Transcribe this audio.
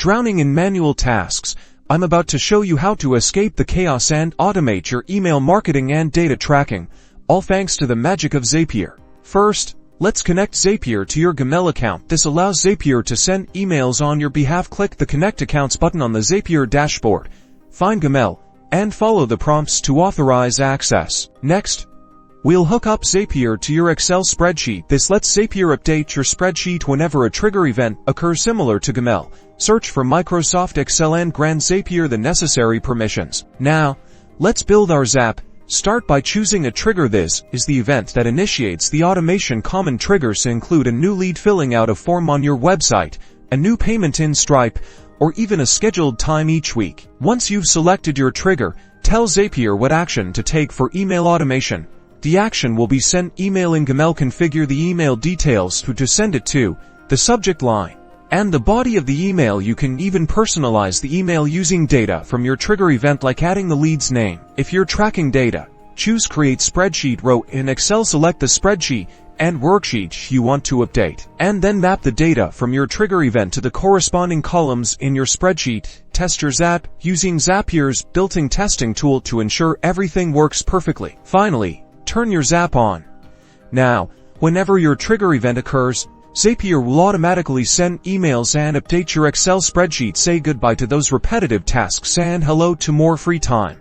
Drowning in manual tasks, I'm about to show you how to escape the chaos and automate your email marketing and data tracking, all thanks to the magic of Zapier. First, let's connect Zapier to your Gmail account. This allows Zapier to send emails on your behalf. Click the Connect Accounts button on the Zapier dashboard. Find Gmail, and follow the prompts to authorize access. Next, we'll hook up Zapier to your Excel spreadsheet. This lets Zapier update your spreadsheet whenever a trigger event occurs. Similar to Gmail, search for Microsoft Excel and grant Zapier the necessary permissions. Now, let's build our Zap. Start by choosing a trigger. This is the event that initiates the automation. Common triggers include a new lead filling out a form on your website, a new payment in Stripe, or even a scheduled time each week. Once you've selected your trigger, tell Zapier what action to take for email automation. The action will be sent email in Gmail. Configure the email details who to send it to, the subject line, and the body of the email. You can even personalize the email using data from your trigger event, like adding the lead's name. If you're tracking data, choose Create Spreadsheet row in Excel. Select the spreadsheet and worksheet you want to update, and then map the data from your trigger event to the corresponding columns in your spreadsheet. Test your Zap using Zapier's built-in testing tool to ensure everything works perfectly. Finally, turn your Zap on. Now, whenever your trigger event occurs, Zapier will automatically send emails and update your Excel spreadsheet. Say goodbye to those repetitive tasks and hello to more free time.